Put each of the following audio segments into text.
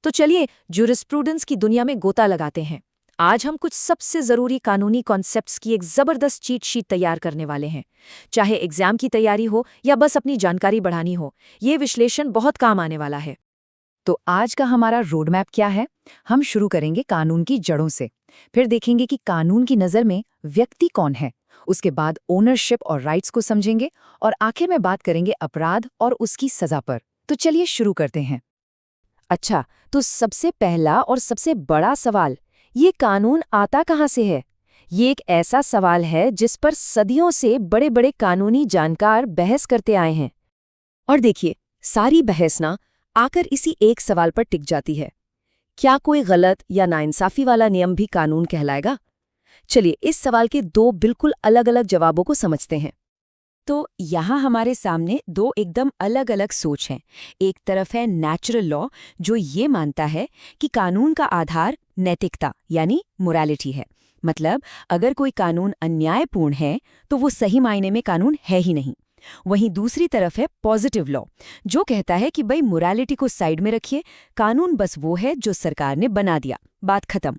तो चलिए ज्यूरिस्प्रूडेंस की दुनिया में गोता लगाते हैं। आज हम कुछ सबसे ज़रूरी कानूनी कॉन्सेप्ट्स की एक ज़बरदस्त चीट शीट तैयार करने वाले हैं। चाहे एग्जाम की तैयारी हो या बस अपनी जानकारी बढ़ानी हो, ये विश्लेषण बहुत काम आने वाला है। तो आज का हमारा रोड मैप क्या है? हम शुरू करेंगे कानून की जड़ों से। फिर देखेंगे कि कानून की नज़र में व्यक्ति कौन है। उसके बाद ओनरशिप और राइट्स को समझेंगे और आखिर में बात करेंगे अपराध और उसकी सजा पर। तो चलिए शुरू करते हैं। अच्छा, तो सबसे पहला और सबसे बड़ा सवाल, ये कानून आता कहाँ से है? ये एक ऐसा सवाल है जिस पर सदियों से बड़े बड़े कानूनी जानकार बहस करते आए हैं। और देखिए, सारी बहस ना आकर इसी एक सवाल पर टिक जाती है। क्या कोई गलत या नाइंसाफी वाला नियम भी कानून कहलाएगा? चलिए इस सवाल के दो बिल्कुल अलग अलग जवाबों को समझते हैं। तो यहाँ हमारे सामने दो एकदम अलग अलग सोच हैं। एक तरफ है नेचुरल लॉ, जो ये मानता है कि कानून का आधार नैतिकता यानी मोरालिटी है। मतलब अगर कोई कानून अन्यायपूर्ण है तो वो सही मायने में कानून है ही नहीं। वहीं दूसरी तरफ है पॉजिटिव लॉ, जो कहता है कि भाई मोरालिटी को साइड में रखिए, कानून बस वो है जो सरकार ने बना दिया, बात खत्म।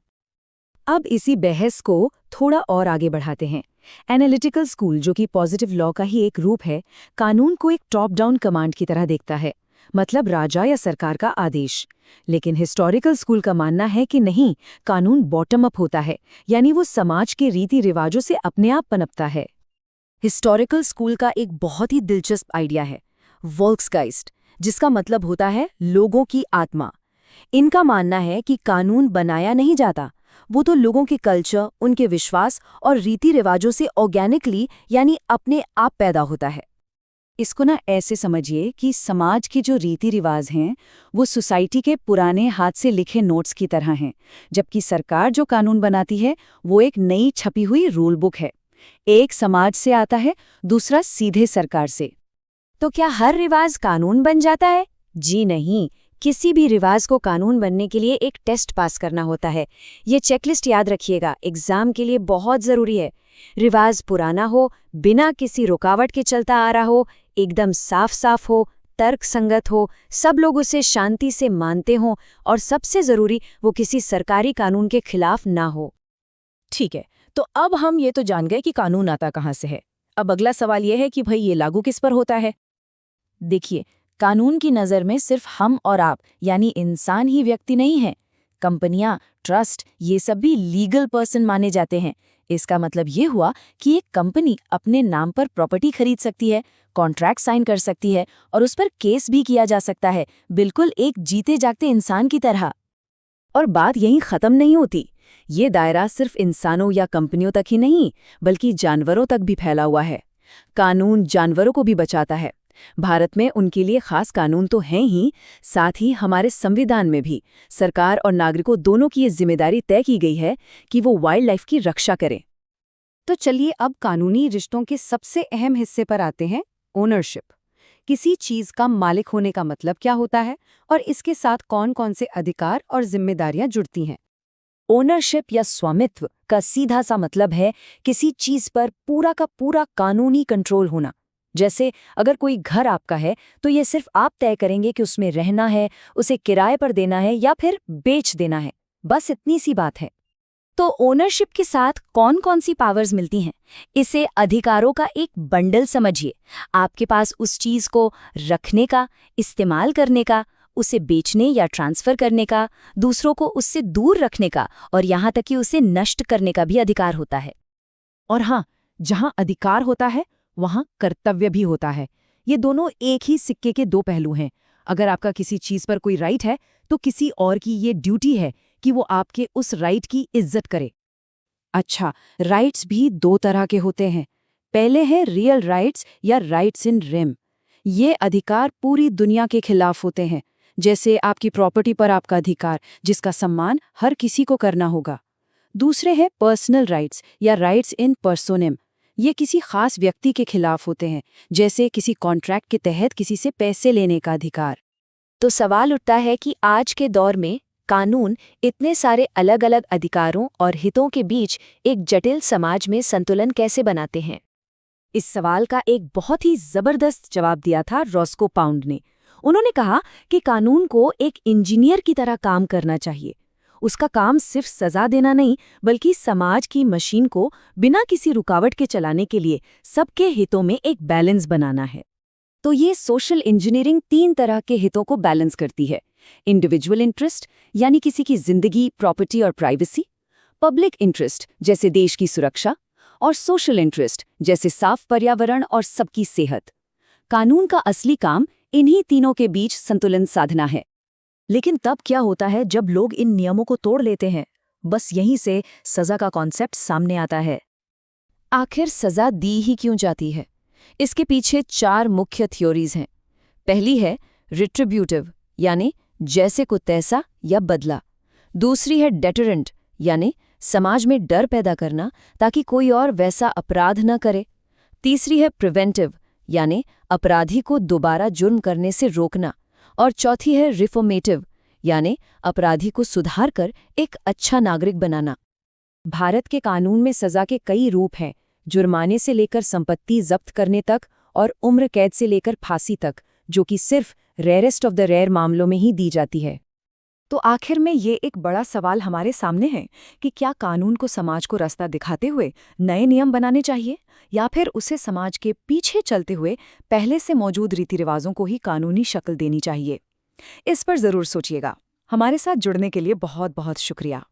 अब इसी बहस को थोड़ा और आगे बढ़ाते हैं। एनालिटिकल स्कूल, जो कि पॉजिटिव लॉ का ही एक रूप है, कानून को एक टॉप डाउन कमांड की तरह देखता है, मतलब राजा या सरकार का आदेश। लेकिन हिस्टोरिकल स्कूल का मानना है कि नहीं, कानून बॉटम अप होता है, यानी वो समाज के रीति रिवाजों से अपने आप पनपता है। हिस्टोरिकल स्कूल का एक बहुत ही दिलचस्प आइडिया है वोल्क्सगाइस्ट, जिसका मतलब होता है लोगों की आत्मा। इनका मानना है कि कानून बनाया नहीं जाता, वो तो लोगों के कल्चर, उनके विश्वास और रीति रिवाजों से ऑर्गेनिकली यानी अपने आप पैदा होता है। इसको ना ऐसे समझिए कि समाज के जो रीति रिवाज हैं वो सोसाइटी के पुराने हाथ से लिखे नोट्स की तरह हैं, जबकि सरकार जो कानून बनाती है वो एक नई छपी हुई रूल बुक है। एक समाज से आता है, दूसरा सीधे सरकार से। तो क्या हर रिवाज कानून बन जाता है? जी नहीं, किसी भी रिवाज को कानून बनने के लिए एक टेस्ट पास करना होता है। ये चेकलिस्ट याद रखिएगा, एग्जाम के लिए बहुत ज़रूरी है। रिवाज पुराना हो, बिना किसी रुकावट के चलता आ रहा हो, एकदम साफ साफ हो, तर्क संगत हो, सब लोग उसे शांति से मानते हों, और सबसे ज़रूरी वो किसी सरकारी कानून के खिलाफ ना हो। ठीक है, तो अब हम ये तो जान गए कि कानून आता कहाँ से है। अब अगला सवाल ये है कि भाई ये लागू किस पर होता है? देखिए, कानून की नज़र में सिर्फ हम और आप यानी इंसान ही व्यक्ति नहीं है। कंपनियां, ट्रस्ट, ये सब भी लीगल पर्सन माने जाते हैं। इसका मतलब ये हुआ कि एक कंपनी अपने नाम पर प्रॉपर्टी खरीद सकती है, कॉन्ट्रैक्ट साइन कर सकती है और उस पर केस भी किया जा सकता है, बिल्कुल एक जीते जागते इंसान की तरह। और बात यहीं ख़त्म नहीं होती। ये दायरा सिर्फ इंसानों या कंपनियों तक ही नहीं, बल्कि जानवरों तक भी फैला हुआ है। कानून जानवरों को भी बचाता है। भारत में उनके लिए खास कानून तो हैं ही, साथ ही हमारे संविधान में भी सरकार और नागरिकों दोनों की ये जिम्मेदारी तय की गई है कि वो वाइल्ड लाइफ की रक्षा करें। तो चलिए अब कानूनी रिश्तों के सबसे अहम हिस्से पर आते हैं, ओनरशिप। किसी चीज का मालिक होने का मतलब क्या होता है और इसके साथ कौन कौन से अधिकार और जिम्मेदारियां जुड़ती हैं? ओनरशिप या स्वामित्व का सीधा सा मतलब है किसी चीज पर पूरा का पूरा कानूनी कंट्रोल होना। जैसे अगर कोई घर आपका है तो ये सिर्फ आप तय करेंगे कि उसमें रहना है, उसे किराए पर देना है या फिर बेच देना है, बस इतनी सी बात है। तो ओनरशिप के साथ कौन कौन सी पावर्स मिलती हैं? इसे अधिकारों का एक बंडल समझिए। आपके पास उस चीज को रखने का, इस्तेमाल करने का, उसे बेचने या ट्रांसफर करने का, दूसरों को उससे दूर रखने का और यहाँ तक कि उसे नष्ट करने का भी अधिकार होता है। और हाँ, जहाँ अधिकार होता है वहाँ कर्तव्य भी होता है। ये दोनों एक ही सिक्के के दो पहलू हैं। अगर आपका किसी चीज पर कोई राइट है तो किसी और की ये ड्यूटी है कि वो आपके उस राइट की इज्जत करे। अच्छा, राइट्स भी दो तरह के होते हैं। पहले है रियल राइट्स या राइट्स इन रेम। ये अधिकार पूरी दुनिया के खिलाफ होते हैं, जैसे आपकी प्रॉपर्टी पर आपका अधिकार, जिसका सम्मान हर किसी को करना होगा। दूसरे हैं पर्सनल राइट्स या राइट्स इन पर्सोनेम। ये किसी खास व्यक्ति के खिलाफ होते हैं, जैसे किसी कॉन्ट्रैक्ट के तहत किसी से पैसे लेने का अधिकार। तो सवाल उठता है कि आज के दौर में कानून इतने सारे अलग अलग अधिकारों और हितों के बीच एक जटिल समाज में संतुलन कैसे बनाते हैं? इस सवाल का एक बहुत ही जबरदस्त जवाब दिया था रॉस्को पाउंड ने। उन्होंने कहा कि कानून को एक इंजीनियर की तरह काम करना चाहिए। उसका काम सिर्फ सजा देना नहीं, बल्कि समाज की मशीन को बिना किसी रुकावट के चलाने के लिए सबके हितों में एक बैलेंस बनाना है। तो ये सोशल इंजीनियरिंग 3 तरह के हितों को बैलेंस करती है। इंडिविजुअल इंटरेस्ट, यानी किसी की जिंदगी, प्रॉपर्टी और प्राइवेसी, पब्लिक इंटरेस्ट जैसे देश की सुरक्षा, और सोशल इंटरेस्ट जैसे साफ पर्यावरण और सबकी सेहत। कानून का असली काम इन्हीं तीनों के बीच संतुलन साधना है। लेकिन तब क्या होता है जब लोग इन नियमों को तोड़ लेते हैं? बस यहीं से सजा का कॉन्सेप्ट सामने आता है। आखिर सजा दी ही क्यों जाती है? इसके पीछे 4 मुख्य थ्योरीज हैं। पहली है रिट्रिब्यूटिव, यानी जैसे को तैसा या बदला। दूसरी है डेटरेंट, यानी समाज में डर पैदा करना ताकि कोई और वैसा अपराध न करे। तीसरी है प्रिवेंटिव, यानी अपराधी को दोबारा जुर्म करने से रोकना। और चौथी है रिफॉर्मेटिव, यानी अपराधी को सुधार कर एक अच्छा नागरिक बनाना। भारत के कानून में सजा के कई रूप हैं, जुर्माने से लेकर संपत्ति जब्त करने तक और उम्र कैद से लेकर फांसी तक, जो कि सिर्फ रेयरेस्ट ऑफ द रेयर मामलों में ही दी जाती है। तो आखिर में ये एक बड़ा सवाल हमारे सामने है कि क्या कानून को समाज को रास्ता दिखाते हुए नए नियम बनाने चाहिए, या फिर उसे समाज के पीछे चलते हुए पहले से मौजूद रीति रिवाजों को ही कानूनी शक्ल देनी चाहिए? इस पर जरूर सोचिएगा। हमारे साथ जुड़ने के लिए बहुत बहुत शुक्रिया।